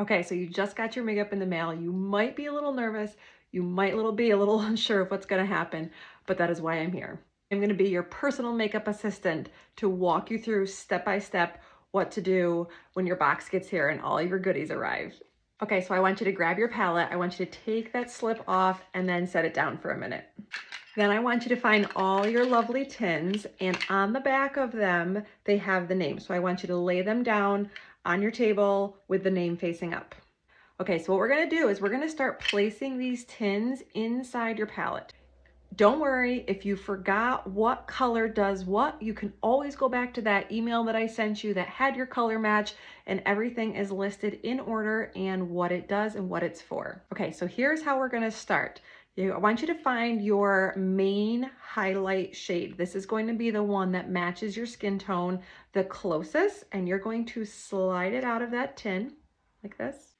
Okay, so you just got your makeup in the mail. You might be a little nervous. You might be a little unsure of what's gonna happen, but that is why I'm here. I'm gonna be your personal makeup assistant to walk you through step by step what to do when your box gets here and all your goodies arrive. Okay, so I want you to grab your palette. I want you to take that slip off and then set it down for a minute. Then I want you to find all your lovely tins, and on the back of them, they have the name. So I want you to lay them down on your table with the name facing up. Okay, so what we're gonna do is we're gonna start placing these tins inside your palette. Don't worry if you forgot what color does what, you can always go back to that email that I sent you that had your color match, and everything is listed in order and what it does and what it's for. Okay, so here's how we're gonna start. I want you to find your main highlight shade. This is going to be the one that matches your skin tone the closest, and you're going to slide it out of that tin like this.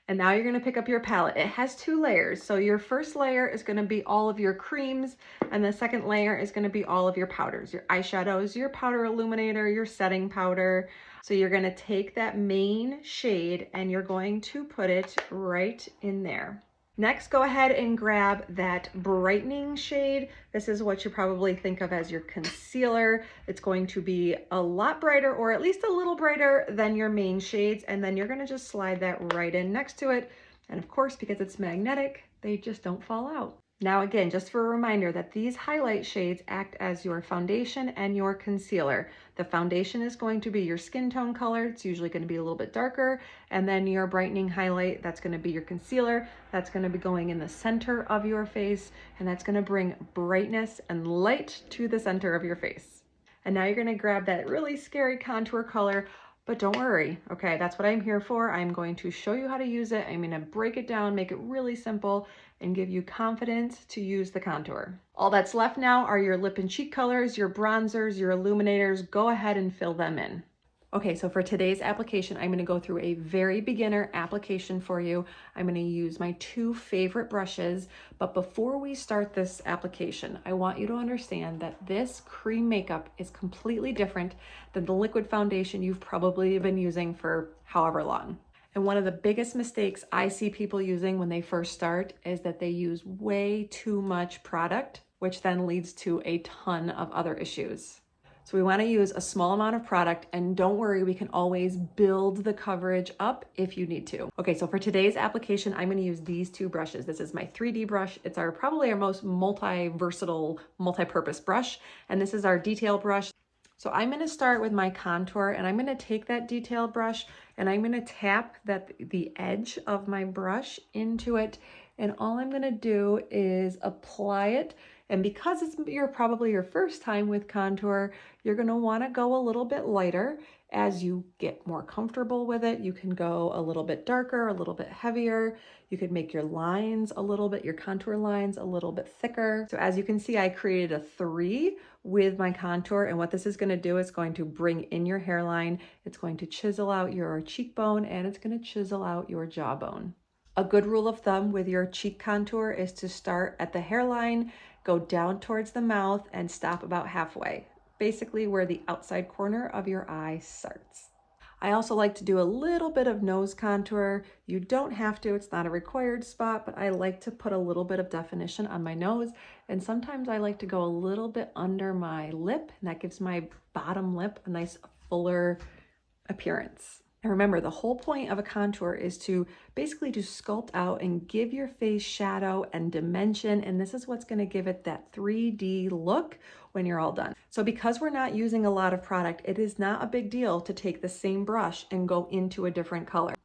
And now you're gonna pick up your palette. It has 2 layers. So your first layer is gonna be all of your creams, and the second layer is gonna be all of your powders, your eyeshadows, your powder illuminator, your setting powder. So you're gonna take that main shade and you're going to put it right in there. Next, go ahead and grab that brightening shade. This is what you probably think of as your concealer. It's going to be a lot brighter, or at least a little brighter than your main shades. And then you're gonna just slide that right in next to it. And of course, because it's magnetic, they just don't fall out. Now again, just for a reminder that these highlight shades act as your foundation and your concealer. The foundation is going to be your skin tone color. It's usually going to be a little bit darker. And then your brightening highlight, that's going to be your concealer. That's going to be going in the center of your face, and that's going to bring brightness and light to the center of your face. And now you're going to grab that really scary contour color. But don't worry, okay, that's what I'm here for. I'm going to show you how to use it. I'm gonna break it down, make it really simple, and give you confidence to use the contour. All that's left now are your lip and cheek colors, your bronzers, your illuminators. Go ahead and fill them in. Okay, so for today's application, I'm gonna go through a very beginner application for you. I'm gonna use my 2 favorite brushes, but before we start this application, I want you to understand that this cream makeup is completely different than the liquid foundation you've probably been using for however long. And one of the biggest mistakes I see people using when they first start is that they use way too much product, which then leads to a ton of other issues. So we want to use a small amount of product, and don't worry, we can always build the coverage up if you need to. Okay, so for today's application, I'm going to use these 2 brushes. This is my 3D brush. It's probably our most versatile, multi-purpose brush, and this is our detail brush. So I'm going to start with my contour, and I'm going to take that detail brush and I'm going to tap the edge of my brush into it, and all I'm going to do is apply it. And because it's probably your first time with contour, you're going to want to go a little bit lighter. As you get more comfortable with it, you can go a little bit darker, a little bit heavier. You could make your lines your contour lines a little bit thicker. So as you can see, I created a 3 with my contour, and what this is going to do is going to bring in your hairline. It's going to chisel out your cheekbone, and it's going to chisel out your jawbone. A good rule of thumb with your cheek contour is to start at the hairline, go down towards the mouth, and stop about halfway, basically where the outside corner of your eye starts. I also like to do a little bit of nose contour. You don't have to, it's not a required spot, but I like to put a little bit of definition on my nose, and sometimes I like to go a little bit under my lip, and that gives my bottom lip a nice fuller appearance. And remember, the whole point of a contour is to basically to sculpt out and give your face shadow and dimension, and this is what's going to give it that 3D look when you're all done. So because we're not using a lot of product, it is not a big deal to take the same brush and go into a different color.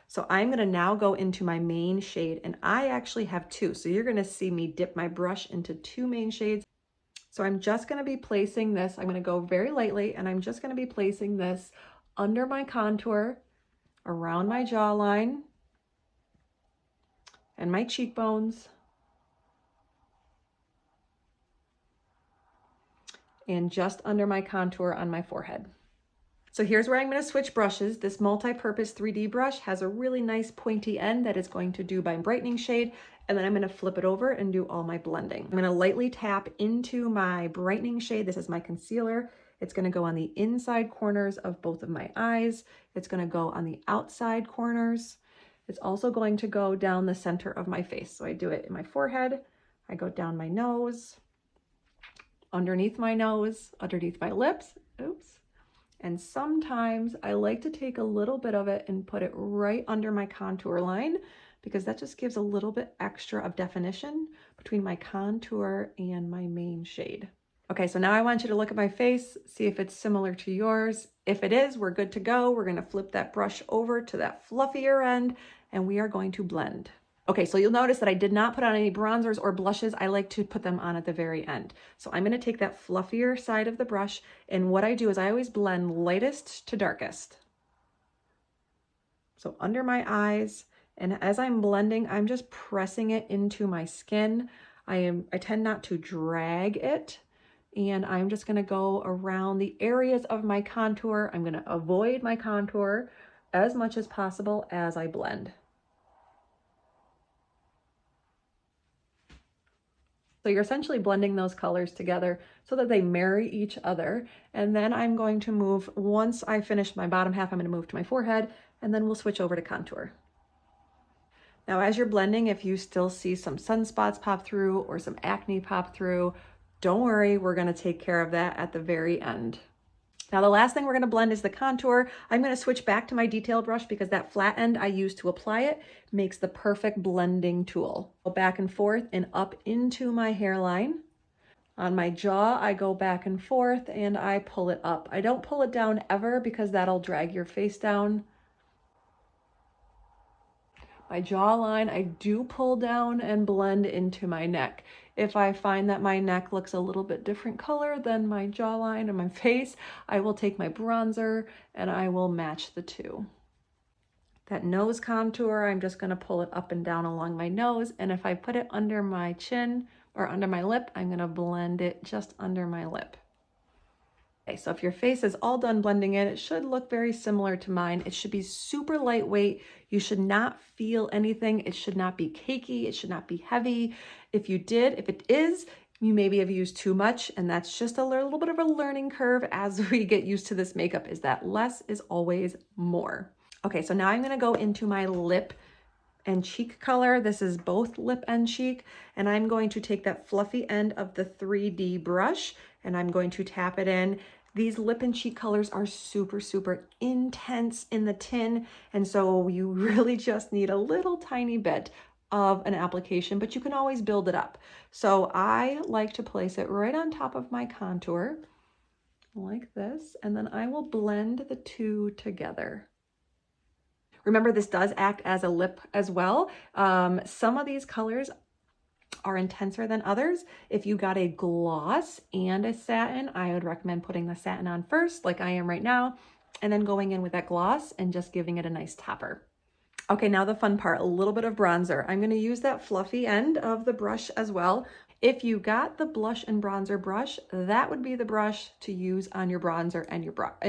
So I'm going to now go into my main shade, and I actually have 2. So you're going to see me dip my brush into 2 main shades. So I'm just going to be placing this, I'm going to go very lightly, and I'm just going to be placing this under my contour, around my jawline and my cheekbones, and just under my contour on my forehead. So here's where I'm going to switch brushes. This multi-purpose 3D brush has a really nice pointy end that is going to do my brightening shade, and then I'm going to flip it over and do all my blending. I'm going to lightly tap into my brightening shade. This is my concealer. It's going to go on the inside corners of both of my eyes. It's going to go on the outside corners. It's also going to go down the center of my face. So I do it in my forehead, I go down my nose, underneath my nose, underneath my lips, oops. And sometimes I like to take a little bit of it and put it right under my contour line because that just gives a little bit extra of definition between my contour and my main shade. Okay, so now I want you to look at my face, see if it's similar to yours. If it is, we're good to go. We're gonna flip that brush over to that fluffier end and we are going to blend. Okay, so you'll notice that I did not put on any bronzers or blushes. I like to put them on at the very end. So I'm gonna take that fluffier side of the brush, and what I do is I always blend lightest to darkest. So under my eyes, and as I'm blending, I'm just pressing it into my skin. I tend not to drag it, and I'm just gonna go around the areas of my contour. I'm gonna avoid my contour as much as possible as I blend. So you're essentially blending those colors together so that they marry each other. And then I'm going to move, once I finish my bottom half, I'm going to move to my forehead, and then we'll switch over to contour. Now, as you're blending, if you still see some sunspots pop through or some acne pop through, don't worry, we're going to take care of that at the very end. Now, the last thing we're going to blend is the contour. I'm going to switch back to my detail brush because that flat end I use to apply it makes the perfect blending tool. Go back and forth and up into my hairline. On my jaw, I go back and forth and I pull it up. I don't pull it down ever because that'll drag your face down. My jawline, I do pull down and blend into my neck. If I find that my neck looks a little bit different color than my jawline and my face, I will take my bronzer and I will match the two. That nose contour, I'm just gonna pull it up and down along my nose, and if I put it under my chin or under my lip, I'm gonna blend it just under my lip. Okay, so if your face is all done blending in, it should look very similar to mine. It should be super lightweight. You should not feel anything. It should not be cakey. It should not be heavy. If it is, you maybe have used too much, and that's just a little bit of a learning curve as we get used to this makeup, is that less is always more. Okay, so now I'm gonna go into my lip and cheek color. This is both lip and cheek, and I'm going to take that fluffy end of the 3D brush and I'm going to tap it in. These lip and cheek colors are super, super intense in the tin, and so you really just need a little tiny bit of an application, but you can always build it up. So I like to place it right on top of my contour like this, and then I will blend the two together. Remember, this does act as a lip as well. Some of these colors are intenser than others. If you got a gloss and a satin, I would recommend putting the satin on first, like I am right now, and then going in with that gloss and just giving it a nice topper. Okay, now the fun part, a little bit of bronzer. I'm gonna use that fluffy end of the brush as well. If you got the blush and bronzer brush, that would be the brush to use on your bronzer and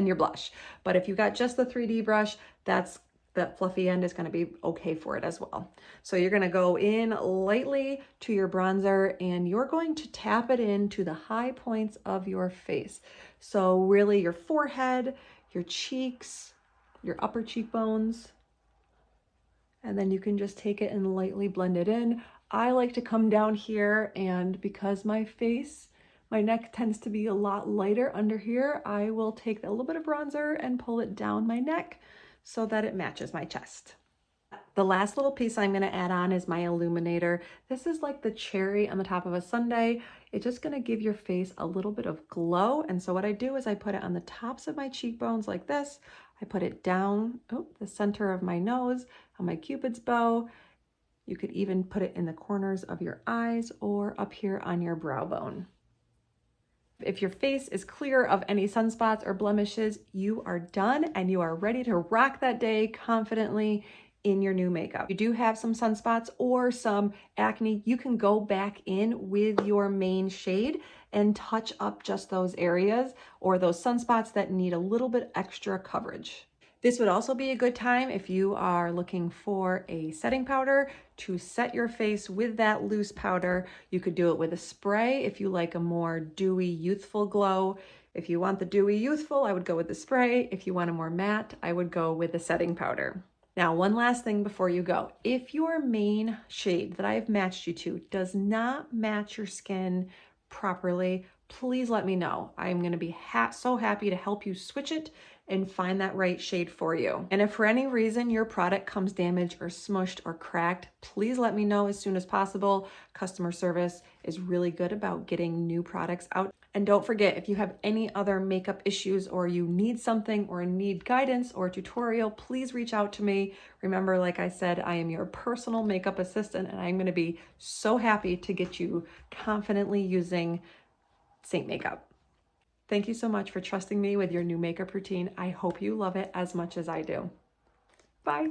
your blush. But if you got just the 3D brush, that fluffy end is going to be okay for it as well. So you're going to go in lightly to your bronzer and you're going to tap it into the high points of your face. So really your forehead, your cheeks, your upper cheekbones, and then you can just take it and lightly blend it in. I like to come down here, and because my neck tends to be a lot lighter under here, I will take a little bit of bronzer and pull it down my neck so that it matches my chest. The last little piece I'm gonna add on is my illuminator. This is like the cherry on the top of a sundae. It's just gonna give your face a little bit of glow. And so what I do is I put it on the tops of my cheekbones like this. I put it down the center of my nose, on my Cupid's bow. You could even put it in the corners of your eyes or up here on your brow bone. If your face is clear of any sunspots or blemishes, you are done and you are ready to rock that day confidently in your new makeup. If you do have some sunspots or some acne, you can go back in with your main shade and touch up just those areas or those sunspots that need a little bit extra coverage. This would also be a good time if you are looking for a setting powder to set your face with that loose powder. You could do it with a spray if you like a more dewy, youthful glow. If you want the dewy, youthful, I would go with the spray. If you want a more matte, I would go with the setting powder. Now, one last thing before you go. If your main shade that I have matched you to does not match your skin properly, please let me know. I'm gonna be so happy to help you switch it and find that right shade for you. And if for any reason your product comes damaged or smushed or cracked, please let me know as soon as possible. Customer service is really good about getting new products out. And don't forget, if you have any other makeup issues or you need something or need guidance or tutorial, please reach out to me. Remember, like I said, I am your personal makeup assistant, and I'm going to be so happy to get you confidently using Saint Makeup. Thank you so much for trusting me with your new makeup routine. I hope you love it as much as I do. Bye.